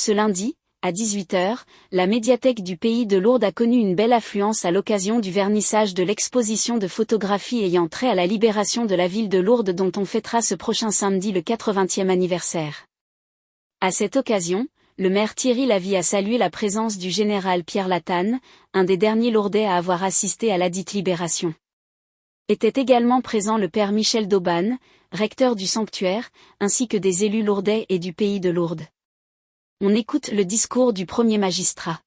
Ce lundi, à 18h, la médiathèque du Pays de Lourdes a connu une belle affluence à l'occasion du vernissage de l'exposition de photographie ayant trait à la libération de la ville de Lourdes dont on fêtera ce prochain samedi le 80e anniversaire. À cette occasion, le maire Thierry Lavie a salué la présence du général Pierre Latane, un des derniers Lourdais à avoir assisté à ladite libération. Était également présent le père Michel Dauban, recteur du sanctuaire, ainsi que des élus lourdais et du Pays de Lourdes. On écoute le discours du premier magistrat.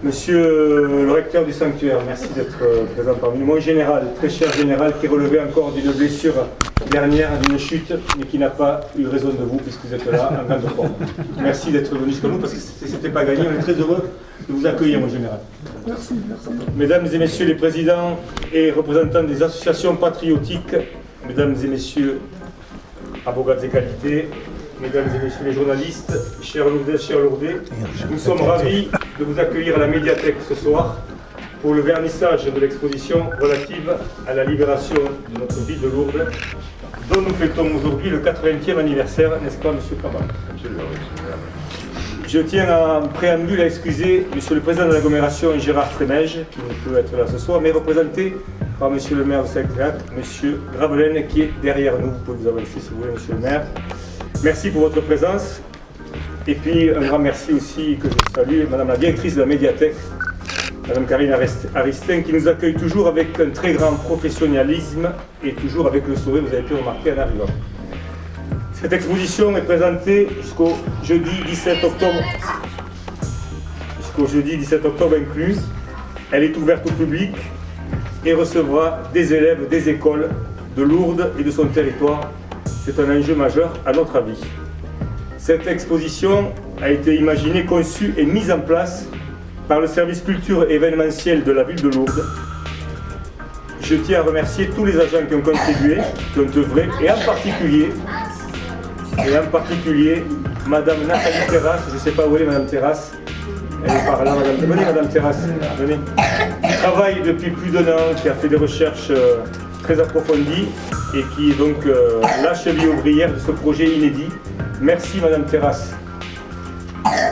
Monsieur le recteur du sanctuaire, merci d'être présent parmi nous. Mon général, très cher général, qui relevait encore d'une blessure dernière, d'une chute, mais qui n'a pas eu raison de vous, puisque vous êtes là en grande forme. Merci d'être venu jusqu'à nous, parce que c'était pas gagné. On est très heureux de vous accueillir, mon général. Merci. Mesdames et messieurs les présidents et représentants des associations patriotiques, mesdames et messieurs, avocats et qualités, mesdames et messieurs les journalistes, chers Lourdais, chers Lourdais, nous sommes ravis de vous accueillir à la médiathèque ce soir pour le vernissage de l'exposition relative à la libération de notre ville de Lourdes, dont nous fêtons aujourd'hui le 80e anniversaire, n'est-ce pas, monsieur Cabal? Absolument, Je tiens en préambule à excuser monsieur le président de l'agglomération Gérard Frémège, qui ne peut être là ce soir, mais représenté par monsieur le maire de Saint-Cléac, monsieur Gravelaine, qui est derrière nous. Vous pouvez vous avancer si vous voulez, monsieur le maire. Merci pour votre présence. Et puis un grand merci aussi que je salue, madame la directrice de la médiathèque, madame Karine Aristin, qui nous accueille toujours avec un très grand professionnalisme et toujours avec le sourire, vous avez pu remarquer en arrivant. Cette exposition est présentée jusqu'au jeudi 17 octobre. Jusqu'au jeudi 17 octobre inclus. Elle est ouverte au public et recevra des élèves des écoles de Lourdes et de son territoire. C'est un enjeu majeur à notre avis. Cette exposition a été imaginée, conçue et mise en place par le service culture événementiel de la ville de Lourdes. Je tiens à remercier tous les agents qui ont contribué, qui ont œuvré, et en particulier madame Nathalie Terrasse, je ne sais pas où elle est madame Terrasse, elle est par là, venez madame Terrasse, venez, qui travaille depuis plus d'un an, qui a fait des recherches très approfondies et qui est donc la cheville ouvrière de ce projet inédit. Merci madame Terrasse.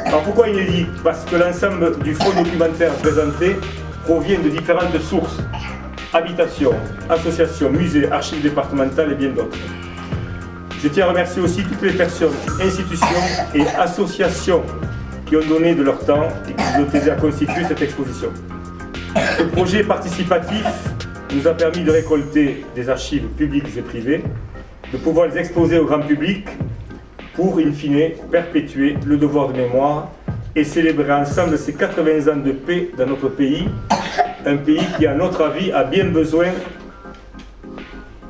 Alors pourquoi inédit? Parce que l'ensemble du fonds documentaire présenté provient de différentes sources, habitations, associations, musées, archives départementales et bien d'autres. Je tiens à remercier aussi toutes les personnes, institutions et associations qui ont donné de leur temps et qui nous ont aidés à constituer cette exposition. Ce projet participatif nous a permis de récolter des archives publiques et privées, de pouvoir les exposer au grand public pour, in fine, perpétuer le devoir de mémoire et célébrer ensemble ces 80 ans de paix dans notre pays, un pays qui, à notre avis, a bien besoin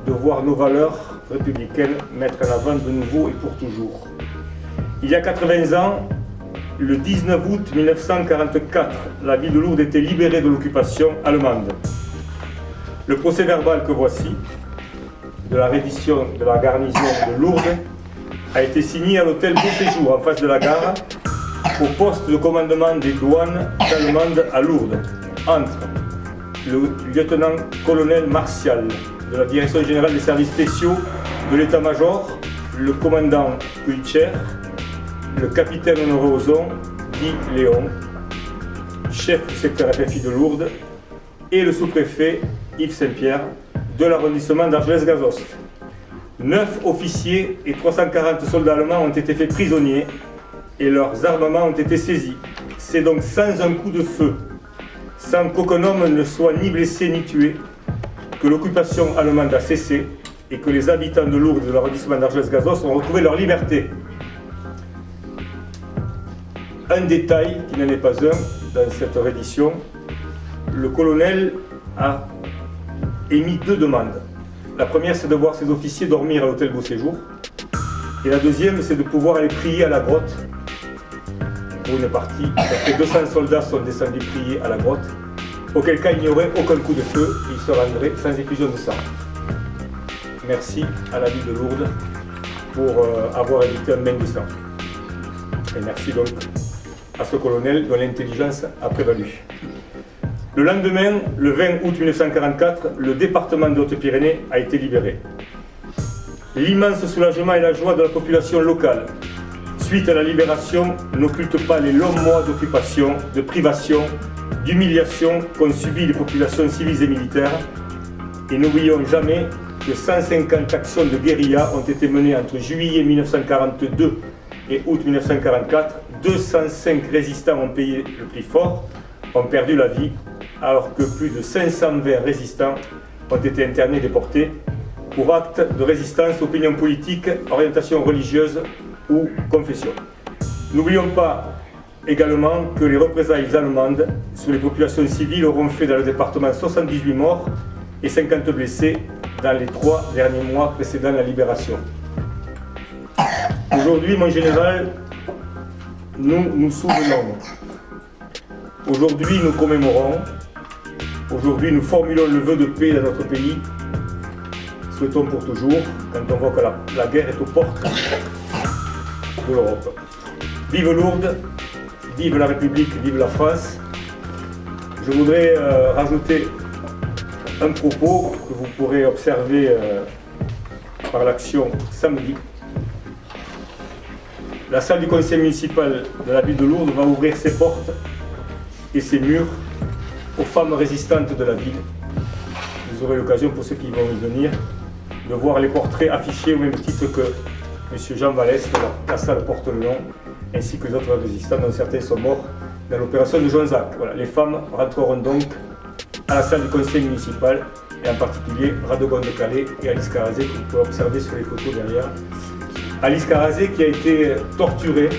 de voir nos valeurs républicaines mettre en avant de nouveau et pour toujours. Il y a 80 ans, le 19 août 1944, la ville de Lourdes était libérée de l'occupation allemande. Le procès-verbal que voici, de la reddition de la garnison de Lourdes, a été signé à l'hôtel Beauséjour, en face de la gare, au poste de commandement des douanes allemandes à Lourdes, entre le lieutenant-colonel Martial, de la Direction générale des services spéciaux de l'état-major, le commandant Pulcher, le capitaine honoré Ozon, dit Léon, chef du secteur FFI de Lourdes, et le sous-préfet Yves Saint-Pierre de l'arrondissement d'Argelès-Gazost. 9 officiers et 340 soldats allemands ont été faits prisonniers et leurs armements ont été saisis. C'est donc sans un coup de feu, sans qu'aucun homme ne soit ni blessé ni tué, que l'occupation allemande a cessé et que les habitants de Lourdes et de l'arrondissement d'Argelès-Gazost ont retrouvé leur liberté. Un détail qui n'en est pas un dans cette reddition, le colonel a émis 2 demandes. La première, c'est de voir ses officiers dormir à l'hôtel Beauséjour. Et la deuxième, c'est de pouvoir aller prier à la grotte pour une partie. Parce que 200 soldats sont descendus prier à la grotte. Auquel cas, il n'y aurait aucun coup de feu. Ils se rendraient sans effusion de sang. Merci à la ville de Lourdes pour avoir évité un bain de sang. Et merci donc à ce colonel dont l'intelligence a prévalu. Le lendemain, le 20 août 1944, le département de Haute-Pyrénées a été libéré. L'immense soulagement et la joie de la population locale, suite à la libération, n'occulte pas les longs mois d'occupation, de privation, d'humiliation qu'ont subi les populations civiles et militaires. Et n'oublions jamais que 150 actions de guérilla ont été menées entre juillet 1942 et août 1944. 205 résistants ont payé le prix fort, ont perdu la vie, alors que plus de 520 résistants ont été internés et déportés pour actes de résistance, opinion politique, orientation religieuse ou confession. N'oublions pas également que les représailles allemandes sur les populations civiles auront fait dans le département 78 morts et 50 blessés dans les 3 derniers mois précédant la libération. Aujourd'hui, mon général, nous nous souvenons. Aujourd'hui, nous commémorons. Aujourd'hui, nous formulons le vœu de paix dans notre pays. Souhaitons pour toujours, quand on voit que la guerre est aux portes de l'Europe. Vive Lourdes, vive la République, vive la France. Je voudrais rajouter un propos que vous pourrez observer par l'action samedi. La salle du conseil municipal de la ville de Lourdes va ouvrir ses portes et ses murs aux femmes résistantes de la ville. Vous aurez l'occasion, pour ceux qui vont y venir, de voir les portraits affichés au même titre que M. Jean Vallès, la salle porte le nom, ainsi que les autres résistants, dont certains sont morts dans l'opération de Jonzac. Voilà, les femmes rentreront donc à la salle du conseil municipal, et en particulier Radegonde Calais et Alice Carazé, que vous pouvez observer sur les photos derrière. Alice Carazé qui a été torturée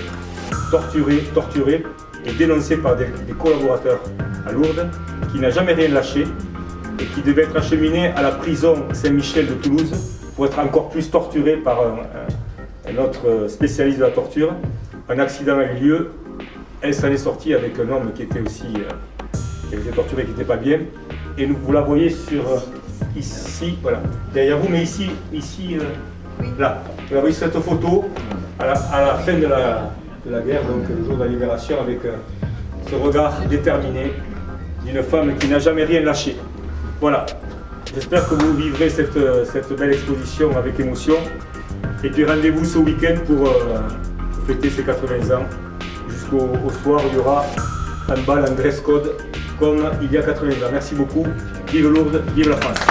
et dénoncée par des collaborateurs à Lourdes, qui n'a jamais rien lâché et qui devait être acheminée à la prison Saint-Michel de Toulouse pour être encore plus torturée par un autre spécialiste de la torture. Un accident a eu lieu, elle s'en est sortie avec un homme qui était aussi qui avait été torturé, qui n'était pas bien. Et vous la voyez sur ici, voilà, derrière vous, mais ici, là. Vous la voyez sur cette photo à la fin de la guerre, donc le jour de la libération, avec ce regard déterminé d'une femme qui n'a jamais rien lâché. Voilà. J'espère que vous vivrez cette belle exposition avec émotion. Et puis rendez-vous ce week-end pour fêter ses 80 ans. Jusqu'au soir, il y aura un bal en dress code comme il y a 80 ans. Merci beaucoup. Vive Lourdes, vive la France.